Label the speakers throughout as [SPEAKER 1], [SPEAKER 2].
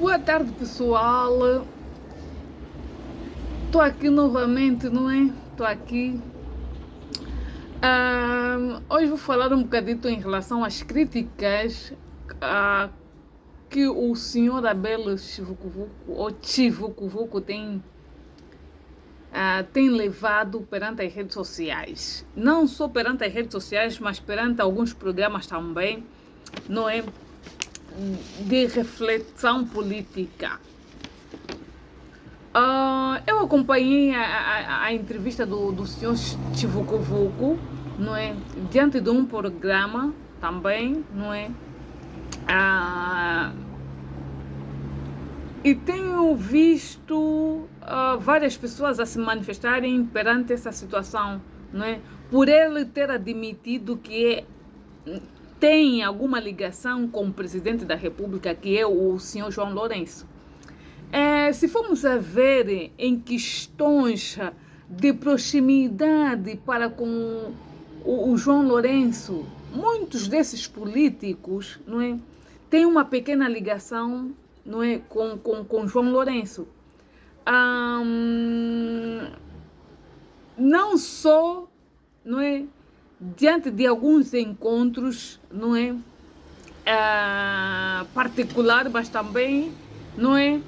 [SPEAKER 1] Boa tarde, pessoal. Estou aqui novamente, não é? Estou aqui. Hoje vou falar um bocadito em relação às críticas que o senhor Abel Chivucuvuco, ou Chivucuvuco, tem levado perante as redes sociais. Não só perante as redes sociais, mas perante alguns programas também, não é? De reflexão política. Eu acompanhei a entrevista do senhor Chivucuvuco, não é? Diante de um programa também, não é? E tenho visto várias pessoas a se manifestarem perante essa situação, não é? Por ele ter admitido que tem alguma ligação com o presidente da República, que é o senhor João Lourenço. Se formos a ver em questões de proximidade para com o João Lourenço, muitos desses políticos, não é, têm uma pequena ligação, não é, com João Lourenço. Não só, não é, diante de alguns encontros, não é, particular, mas também, não é,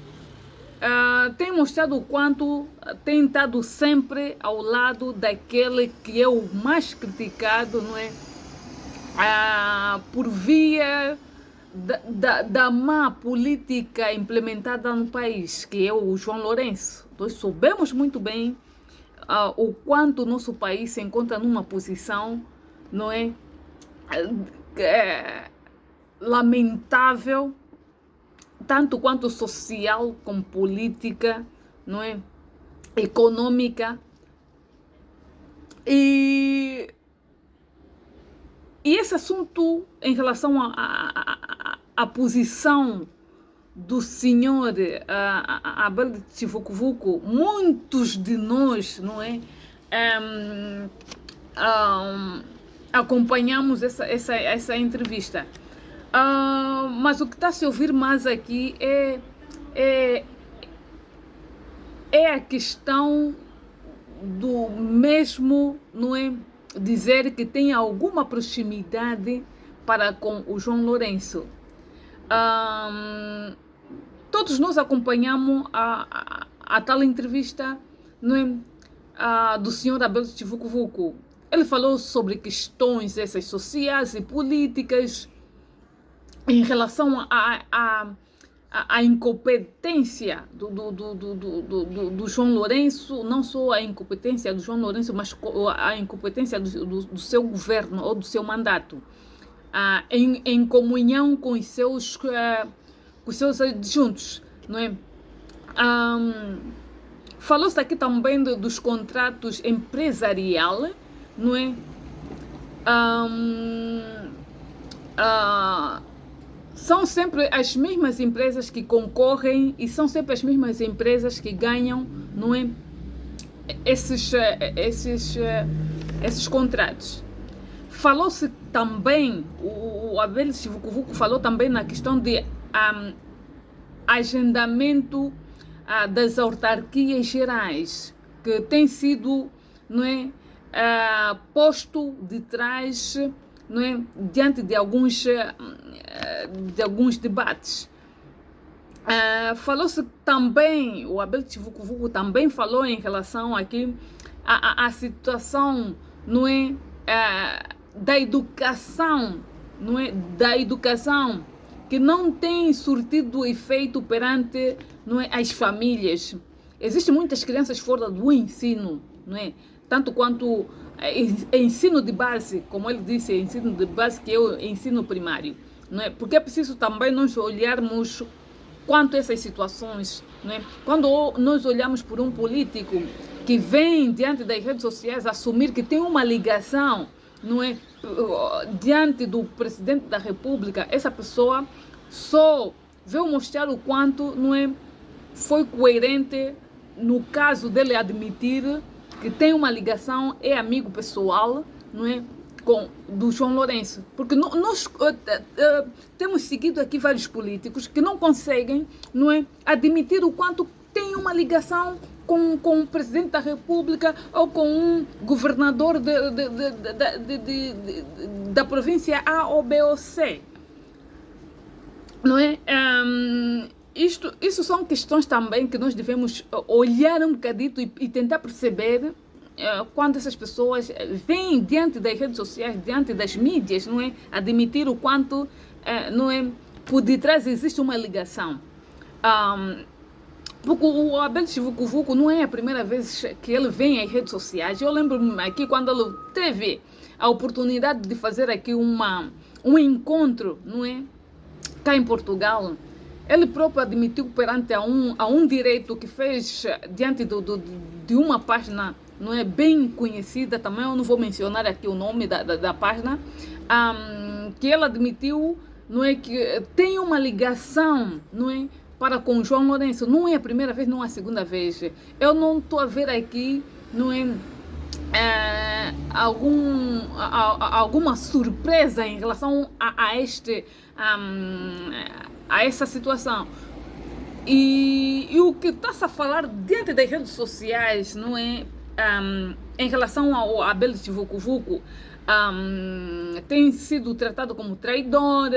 [SPEAKER 1] tem mostrado o quanto tem estado sempre ao lado daquele que é o mais criticado, não é, por via da má política implementada no país, que é o João Lourenço. Nós sabemos muito bem o quanto o nosso país se encontra numa posição, não é, lamentável, tanto quanto social como política, não é, econômica. E esse assunto em relação à posição do senhor Abel Chivucuvuco, muitos de nós, não é, acompanhamos essa entrevista. Mas o que está a se ouvir mais aqui é a questão do mesmo, não é, dizer que tem alguma proximidade para com o João Lourenço. Todos nós acompanhamos a tal entrevista, não é, do senhor Abel Chivucuvuco. Ele falou sobre questões essas sociais e políticas em relação à incompetência do João Lourenço, não só a incompetência do João Lourenço, mas a incompetência do seu governo ou do seu mandato, em comunhão com os seus adjuntos, não é? Falou-se aqui também dos contratos empresariais, não é? São sempre as mesmas empresas que concorrem e são sempre as mesmas empresas que ganham, não é, esses contratos. Falou-se também, o Abel Chivucuvuco falou também na questão de agendamento das autarquias gerais, que tem sido, não é, posto de trás, não é, diante de alguns debates. Falou-se também, o Abel Chivucuvuco também falou em relação aqui à situação, não é, da educação, não é, da educação, que não tem surtido efeito perante, não é, as famílias. Existem muitas crianças fora do ensino, não é, tanto quanto ensino de base, como ele disse, ensino de base, que é o ensino primário, não é? Porque é preciso também nós olharmos quanto a essas situações, não é? Quando nós olhamos por um político que vem diante das redes sociais assumir que tem uma ligação, não é, diante do presidente da República, essa pessoa só veio mostrar o quanto, não é, foi coerente no caso dele admitir que tem uma ligação, é amigo pessoal, não é, do João Lourenço, porque nós temos seguido aqui vários políticos que não conseguem, não é, admitir o quanto tem uma ligação com o presidente da República ou com um governador da província A ou B ou C, não é? Isso são questões também que nós devemos olhar um bocadito e tentar perceber quando essas pessoas vêm diante das redes sociais, diante das mídias, não é? Admitir o quanto, não é? Por detrás existe uma ligação. Porque o Abel Chivukuvuku não é a primeira vez que ele vem às redes sociais. Eu lembro-me aqui quando ele teve a oportunidade de fazer aqui um encontro, não é? Cá em Portugal. Ele próprio admitiu perante a um direito que fez diante de uma página, não é, bem conhecida, também eu não vou mencionar aqui o nome da página, que ele admitiu, não é, que tem uma ligação, não é, para com João Lourenço. Não é a primeira vez, não é a segunda vez. Eu não estou a ver aqui, não é, alguma surpresa em relação a essa situação. E o que está-se a falar diante das redes sociais, não é, em relação ao Abel Chivukuvuku, tem sido tratado como traidor,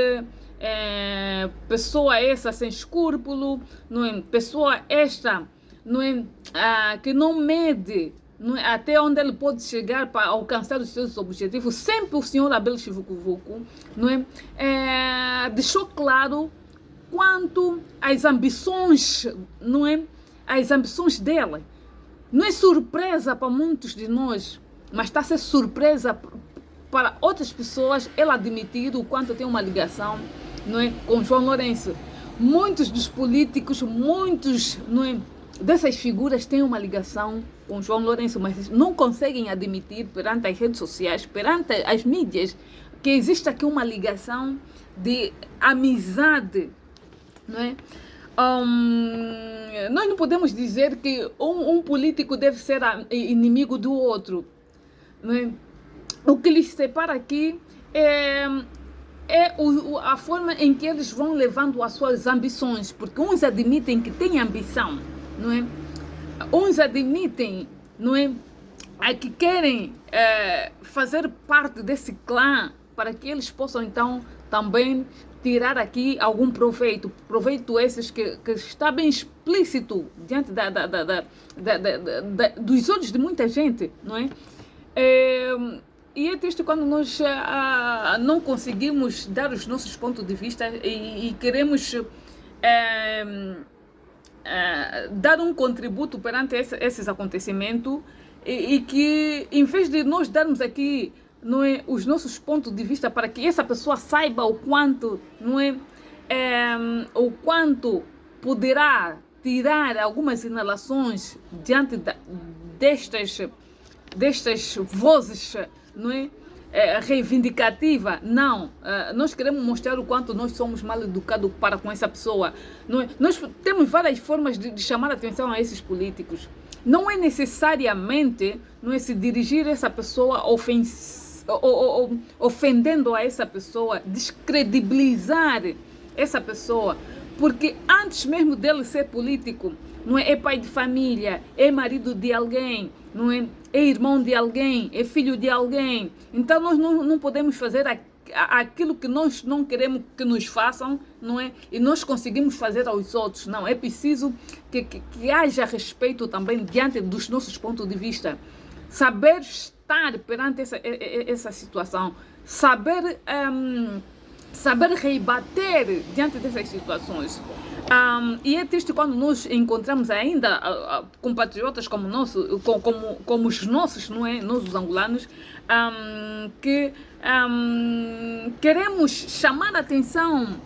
[SPEAKER 1] pessoa essa sem escrúpulo, não é, pessoa esta, não é, que não mede, não é, até onde ele pode chegar para alcançar os seus objetivos. Sempre o senhor Abel Chivukuvuku, não é, deixou claro quanto às ambições, não é, as ambições dele. Não é surpresa para muitos de nós, mas está a ser surpresa para outras pessoas ele admitir o quanto tem uma ligação, não é, com João Lourenço. Muitos dos políticos, muitos, não é, dessas figuras têm uma ligação com João Lourenço, mas não conseguem admitir perante as redes sociais, perante as mídias, que existe aqui uma ligação de amizade, não é? Nós não podemos dizer que um político deve ser inimigo do outro, não é? O que lhes separa aqui é a forma em que eles vão levando as suas ambições, porque uns admitem que têm ambição, não é? Uns admitem, não é, que querem fazer parte desse clã para que eles possam então também tirar aqui algum proveito esses que está bem explícito diante dos olhos de muita gente, não é? E é triste quando nós não conseguimos dar os nossos pontos de vista e queremos dar um contributo perante esses acontecimentos e que, em vez de nós darmos aqui, não é, os nossos pontos de vista para que essa pessoa saiba o quanto, não é, o quanto poderá tirar algumas inalações diante destas vozes, não é, reivindicativa. Não, nós queremos mostrar o quanto nós somos mal educados para com essa pessoa, não é? Nós temos várias formas de chamar a atenção a esses políticos. Não é necessariamente, não é, se dirigir a essa pessoa ofendendo a essa pessoa, descredibilizar essa pessoa, porque antes mesmo dele ser político, não é pai de família, é marido de alguém, não é irmão de alguém, é filho de alguém. Então nós não podemos fazer aquilo que nós não queremos que nos façam, não é? E nós conseguimos fazer aos outros. Não, é preciso que haja respeito também diante dos nossos pontos de vista. Saber estar perante essa situação, saber rebater diante dessas situações. E é triste quando nos encontramos ainda compatriotas como os nossos, não é? Nós os angolanos, que queremos chamar a atenção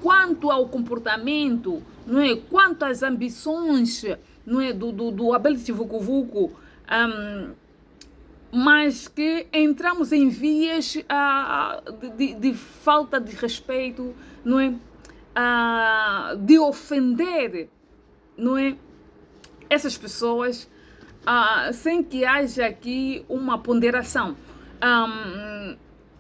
[SPEAKER 1] quanto ao comportamento, não é? Quanto às ambições, não é? do Abel Chivukuvuku, mas que entramos em vias de falta de respeito, não é? De ofender, não é, essas pessoas, sem que haja aqui uma ponderação.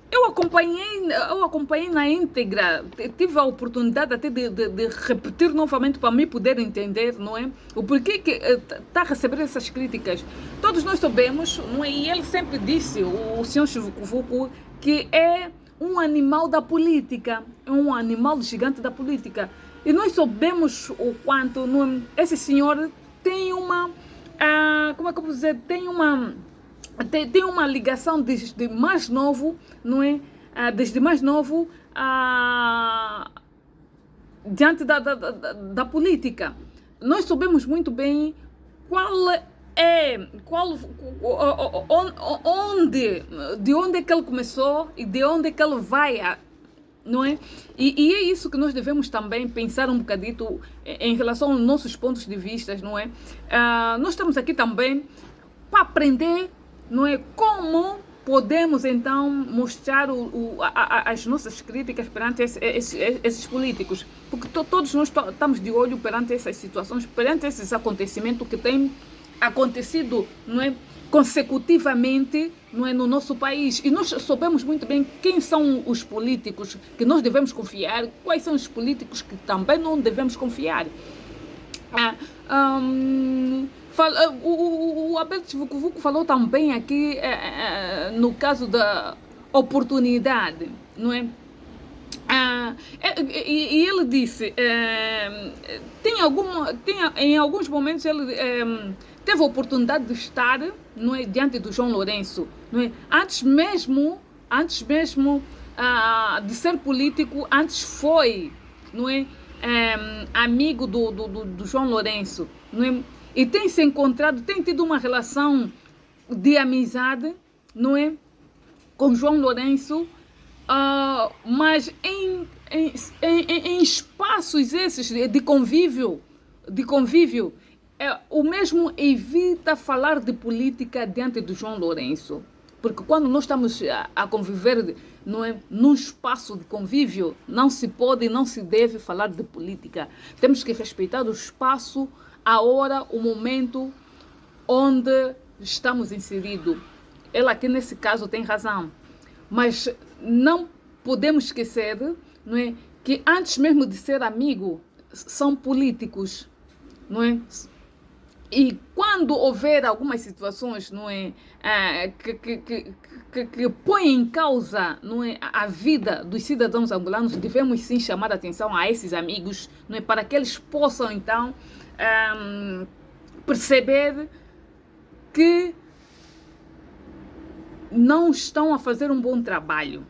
[SPEAKER 1] eu acompanhei na íntegra, tive a oportunidade até de repetir novamente para me poder entender, não é? O porquê que está a receber essas críticas. Todos nós sabemos, não é? E ele sempre disse, o senhor Chivukuvuku, que é um animal da política, é um animal gigante da política. E nós sabemos o quanto esse senhor tem uma, como é que eu vou dizer, tem uma ligação desde mais novo, não é? Desde mais novo, diante da política. Nós sabemos muito bem de onde é que ele começou e de onde é que ele vai, não é? E é isso que nós devemos também pensar um bocadito em relação aos nossos pontos de vista, não é? Nós estamos aqui também para aprender, não é? Como podemos então mostrar as nossas críticas perante esses políticos, porque todos nós estamos de olho perante essas situações, perante esses acontecimentos que têm acontecido, não é? Consecutivamente, não é? No nosso país, e nós sabemos muito bem quem são os políticos que nós devemos confiar, quais são os políticos que também não devemos confiar. O Abel Chivukuvuku falou também aqui no caso da oportunidade, não é? E ele disse, em alguns momentos ele teve a oportunidade de estar, não é, diante do João Lourenço, não é? Antes mesmo de ser político, antes foi, não é, amigo do João Lourenço, não é? E tem se encontrado, tem tido uma relação de amizade, não é, com João Lourenço, mas em espaços esses de convívio, o mesmo evita falar de política diante do João Lourenço. Porque quando nós estamos a conviver, não é, num espaço de convívio, não se pode e não se deve falar de política. Temos que respeitar o espaço, a hora, o momento onde estamos inseridos. Ele aqui nesse caso tem razão. Mas não podemos esquecer, não é, que antes mesmo de ser amigo, são políticos, não é? E quando houver algumas situações, não é, que põem em causa, não é, a vida dos cidadãos angolanos, devemos sim chamar a atenção a esses amigos, não é, para que eles possam então perceber que não estão a fazer um bom trabalho.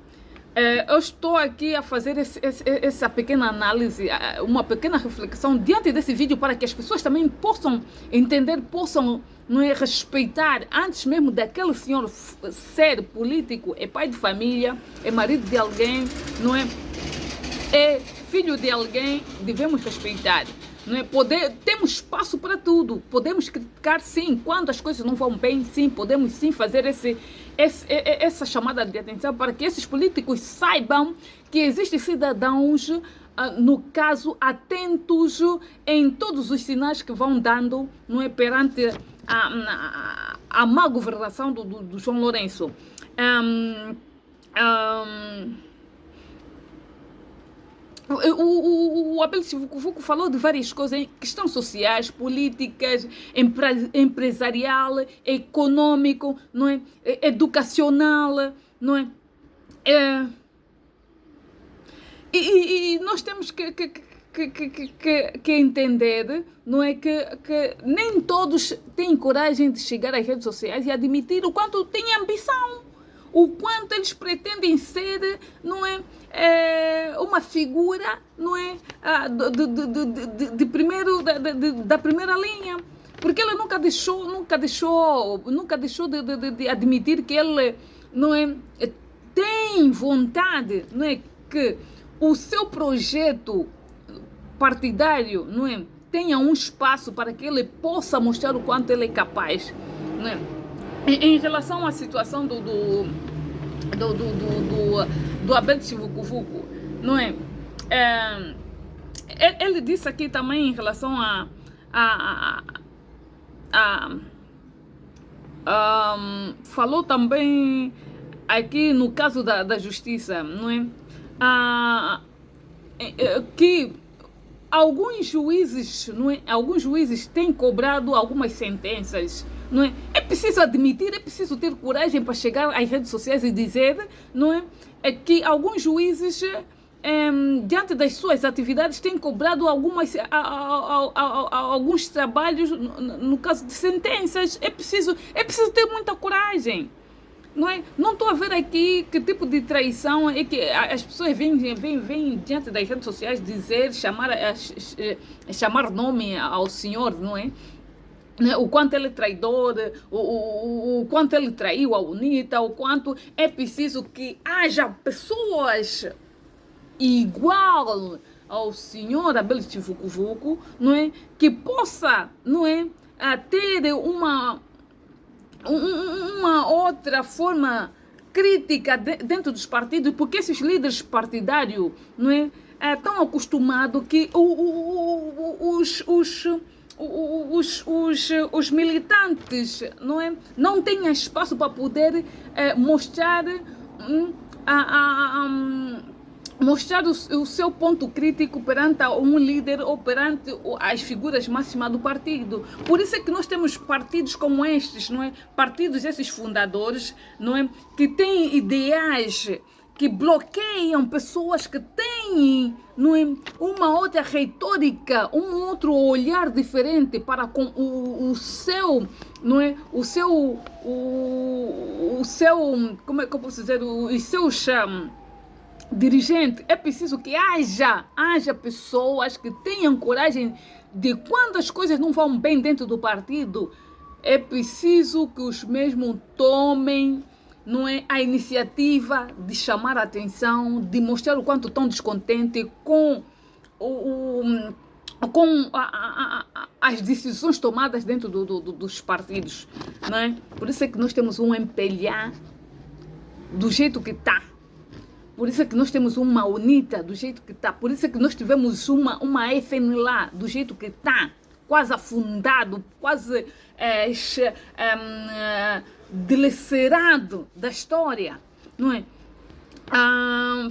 [SPEAKER 1] Eu estou aqui a fazer essa pequena análise, uma pequena reflexão diante desse vídeo para que as pessoas também possam entender, possam, não é, respeitar, antes mesmo daquele senhor ser político, é pai de família, é marido de alguém, não é? É filho de alguém, devemos respeitar. Não é? Temos espaço para tudo, podemos criticar sim, quando as coisas não vão bem, sim, podemos sim fazer essa chamada de atenção para que esses políticos saibam que existem cidadãos, no caso, atentos em todos os sinais que vão dando, não é, perante a má governação do João Lourenço. O Abel Chivukuvuku falou de várias coisas, questões sociais, políticas, empresarial, econômico, não é? Educacional, não é? E nós temos que entender, não é, que nem todos têm coragem de chegar às redes sociais e admitir o quanto têm ambição, o quanto eles pretendem ser, não é, uma figura, não é, da primeira linha, porque ele nunca deixou de admitir que ele, não é, tem vontade, não é, que o seu projeto partidário, não é, tenha um espaço para que ele possa mostrar o quanto ele é capaz, não é? Em relação à situação do Abel Chivukuvuku, não é? Ele disse aqui também em relação falou também aqui no caso da justiça, não é? Que alguns juízes, não é? Alguns juízes têm cobrado algumas sentenças, não é? É preciso admitir, é preciso ter coragem para chegar às redes sociais e dizer, não é? É que alguns juízes, diante das suas atividades, têm cobrado alguns trabalhos, no caso de sentenças. É preciso ter muita coragem. Não é? Não estou a ver aqui que tipo de traição é que as pessoas vêm diante das redes sociais dizer, chamar nome ao senhor, não é? O quanto ele é traidor, o quanto ele traiu a UNITA, o quanto é preciso que haja pessoas igual ao senhor Abel Chivukuvuku, não é? Que possa, não é? Ter uma outra forma crítica dentro dos partidos, porque esses líderes partidários, não é, estão acostumados que os militantes, não é, não têm espaço para poder mostrar mostrar o seu ponto crítico perante um líder ou perante as figuras máximas do partido. Por isso é que nós temos partidos como estes, não é? Partidos esses fundadores, não é? Que têm ideais que bloqueiam pessoas que têm, não é? Uma outra retórica, um outro olhar diferente para com o seu, não é? O seu, como é que eu posso dizer, os seus dirigente. É preciso que haja pessoas que tenham coragem de, quando as coisas não vão bem dentro do partido, é preciso que os mesmos tomem, não é, a iniciativa de chamar a atenção, de mostrar o quanto estão descontentes com as decisões tomadas dentro dos partidos, não é? Por isso é que nós temos um MPLA do jeito que está. Por isso é que nós temos uma UNITA do jeito que está. Por isso é que nós tivemos uma FNLA do jeito que está. Quase afundado, quase dilacerado da história. Não é?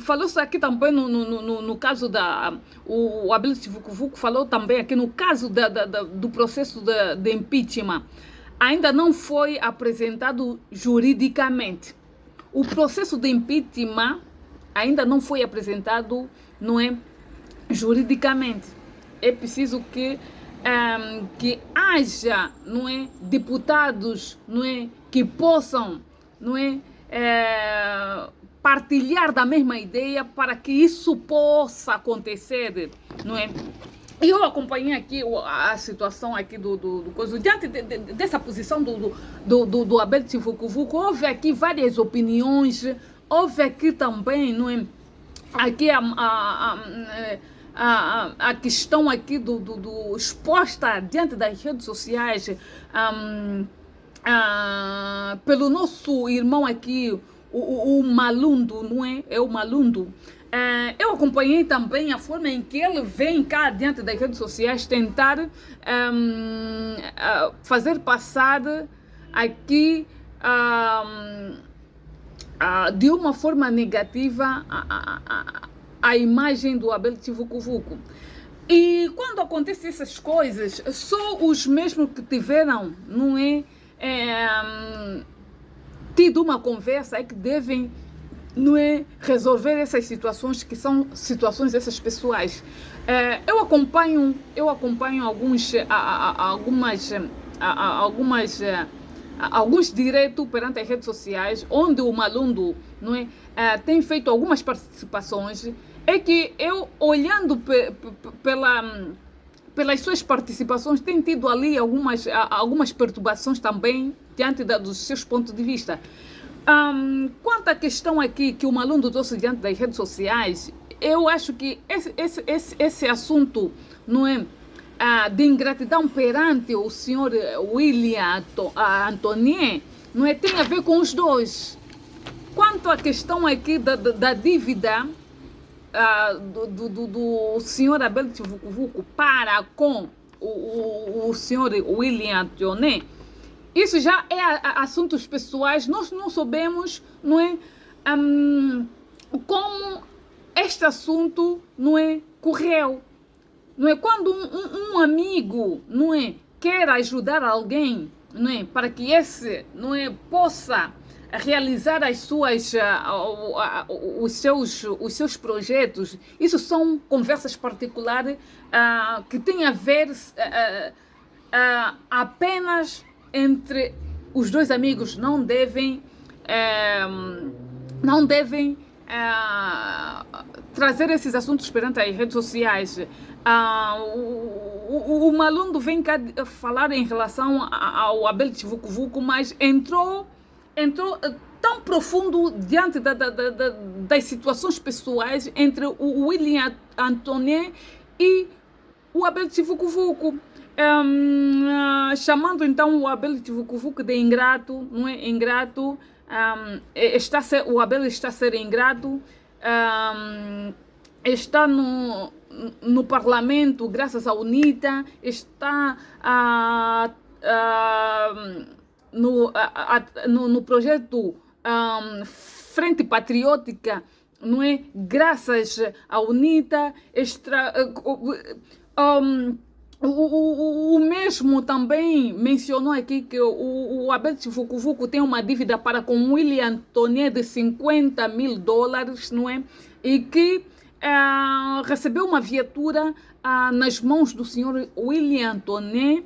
[SPEAKER 1] Falou-se aqui também no caso o Abel Chivukuvuku falou também aqui no caso do processo de impeachment. Ainda não foi apresentado juridicamente. O processo de impeachment ainda não foi apresentado, não é, juridicamente. É preciso que haja, não é, deputados, não é, que possam, não é, partilhar da mesma ideia para que isso possa acontecer, não é? Eu acompanhei aqui a situação aqui do coisa. Diante dessa posição do Abel Chivukuvuku, houve aqui várias opiniões. Houve aqui também, não é? Aqui a questão aqui do exposta diante das redes sociais pelo nosso irmão aqui, o Malundo, não é? É o Malundo. Eu acompanhei também a forma em que ele vem cá diante das redes sociais tentar fazer passar aqui de uma forma negativa a imagem do Abel Chivukuvuku. E quando acontecem essas coisas, só os mesmos que tiveram, não é, tido uma conversa é que devem, não é, resolver essas situações que são situações essas pessoais. Eu acompanho alguns direitos perante as redes sociais, onde o Malundo, não é, tem feito algumas participações. É que eu, olhando pelas suas participações, tem tido ali algumas perturbações também diante dos seus pontos de vista. Quanto à questão aqui que o Malundo trouxe diante das redes sociais, eu acho que esse assunto, não é, de ingratidão perante o senhor William Antonien, não é, tem a ver com os dois. Quanto à questão aqui da dívida do senhor Abel Chivukuvuku para com o senhor William Antonien, isso já é assuntos pessoais. Nós não sabemos, não é, como este assunto, não é, correu. Não é, quando um amigo, não é, quer ajudar alguém, não é, para que esse, não é, possa realizar as suas, os seus projetos, isso são conversas particulares que têm a ver apenas entre os dois amigos. Não devem trazer esses assuntos perante as redes sociais. O Malundo vem cá falar em relação ao Abel Vucu, mas entrou tão profundo diante das situações pessoais entre o William Antonier e o Abel Vucu. Chamando então o Abel Vucu de ingrato, não é? Ingrato, o Abel está a ser ingrato, está no parlamento graças à UNITA, está no projeto Frente Patriótica, não é? Graças à UNITA, o mesmo também mencionou aqui que o Abel Vucu tem uma dívida para com William Antonier de $50.000, não é? E que recebeu uma viatura nas mãos do senhor William Antonier,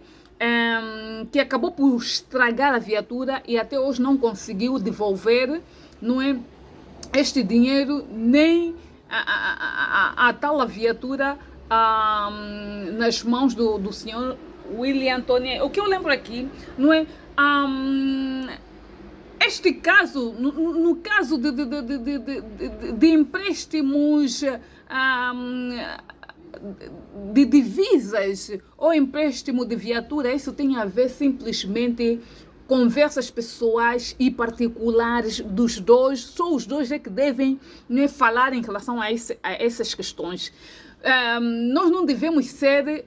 [SPEAKER 1] que acabou por estragar a viatura e até hoje não conseguiu devolver, não é, este dinheiro, nem a tal viatura nas mãos do senhor William Antonier. O que eu lembro aqui, não é, este caso, no caso de empréstimos de divisas ou empréstimo de viatura, isso tem a ver simplesmente conversas pessoais e particulares dos dois. Só os dois é que devem, né, falar em relação a essas questões. Nós não devemos ser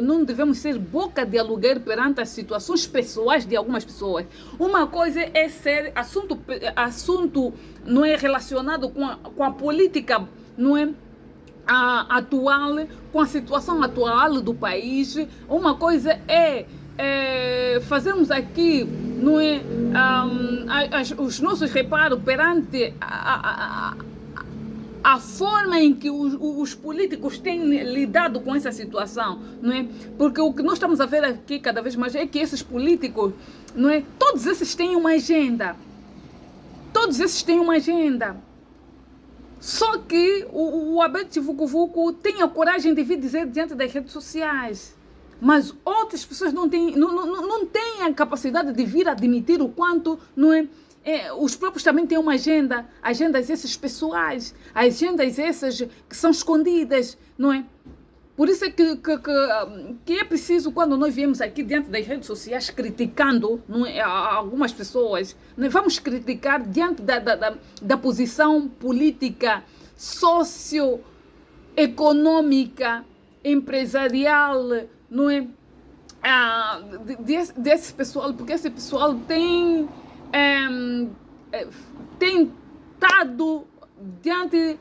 [SPEAKER 1] não devemos ser boca de aluguer perante as situações pessoais de algumas pessoas. Uma coisa é ser assunto não é relacionado com a política, não é, atual, com a situação atual do país. Uma coisa é fazermos aqui, não é, os nossos reparos perante a forma em que os políticos têm lidado com essa situação, não é? Porque o que nós estamos a ver aqui cada vez mais é que esses políticos, não é? Todos esses têm uma agenda. Todos esses têm uma agenda. Só que o Abel Vucu tem a coragem de vir dizer diante das redes sociais. Mas outras pessoas não têm a capacidade de vir admitir o quanto, não é? Os próprios também têm uma agenda, agendas essas pessoais, agendas essas que são escondidas, não é? Por isso é que é preciso, quando nós viemos aqui diante das redes sociais criticando, não é, algumas pessoas, não é? Vamos criticar diante da posição política, socioeconômica, empresarial, não é? Desse pessoal, porque esse pessoal tem estado diante,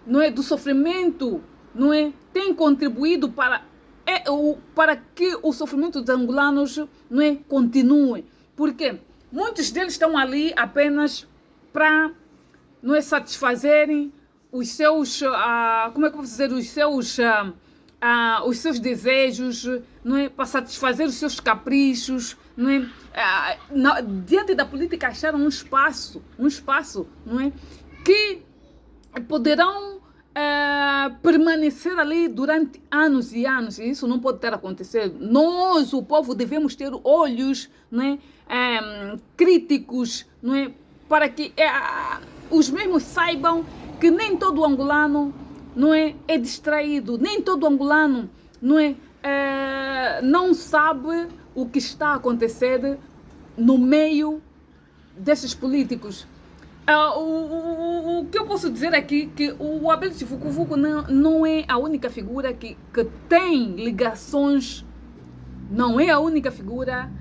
[SPEAKER 1] não é, do sofrimento, não é, tem contribuído para que o sofrimento dos angolanos, não é, continue. Porque muitos deles estão ali apenas para, não é, satisfazerem os seus, como é que eu vou dizer, os seus desejos, não é, para satisfazer os seus caprichos, não é? Diante da política acharam um espaço, não é, que poderão permanecer ali durante anos e anos. E isso não pode ter acontecido. Nós, o povo, devemos ter olhos, não é, críticos, não é, para que os mesmos saibam que nem todo angolano, não é distraído, nem todo angolano, não é, não sabe o que está a acontecer no meio desses políticos. O que eu posso dizer aqui é que o Abel Vucu não é a única figura que tem ligações, não é a única figura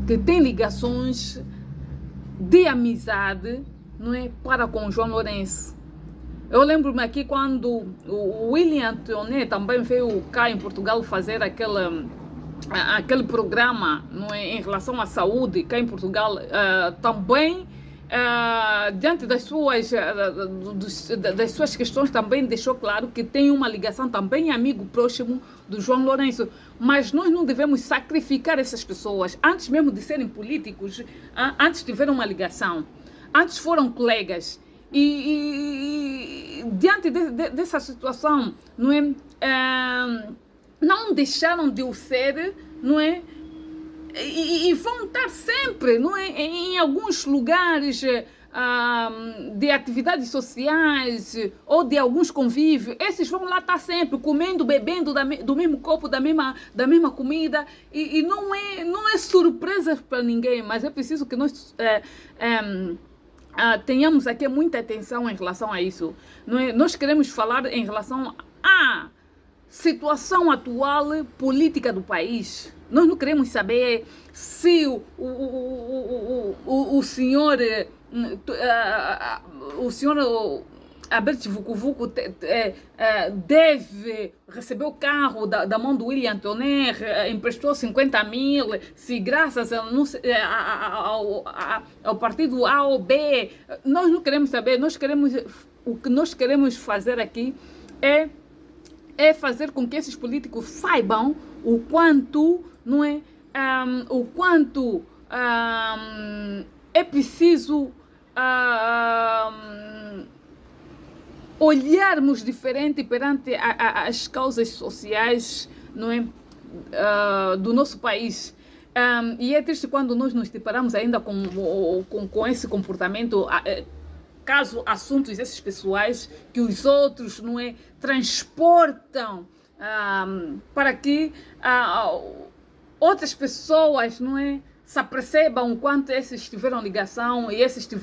[SPEAKER 1] que tem ligações de amizade, não é, para com João Lourenço. Eu lembro-me aqui quando o William Antonet também veio cá em Portugal fazer aquele programa, não é, em relação à saúde cá em Portugal, também diante das suas questões também deixou claro que tem uma ligação também amigo próximo do João Lourenço. Mas nós não devemos sacrificar essas pessoas antes mesmo de serem políticos, antes tiveram uma ligação, antes foram colegas. E diante dessa situação, não é, não deixaram de o ser, não é? E vão estar sempre, não é, em alguns lugares de atividades sociais ou de alguns convívios. Esses vão lá estar sempre comendo, bebendo do mesmo copo, da mesma comida, e não é surpresa para ninguém, mas é preciso que nós tenhamos aqui muita atenção em relação a isso. Não é? Nós queremos falar em relação à situação atual política do país. Nós não queremos saber se o senhor Alberto Vucu deve receber o carro da mão do William Antonet, emprestou 50 mil, se graças ao partido A ou B. Nós não queremos saber. O que nós queremos fazer aqui é fazer com que esses políticos saibam o quanto, não é, o quanto é preciso olharmos diferente perante as causas sociais, não é, do nosso país. E é triste quando nós nos deparamos ainda com esse comportamento, caso assuntos esses pessoais que os outros, não é, transportam para que outras pessoas, não é, se apercebam o quanto esses tiveram ligação e esses tiveram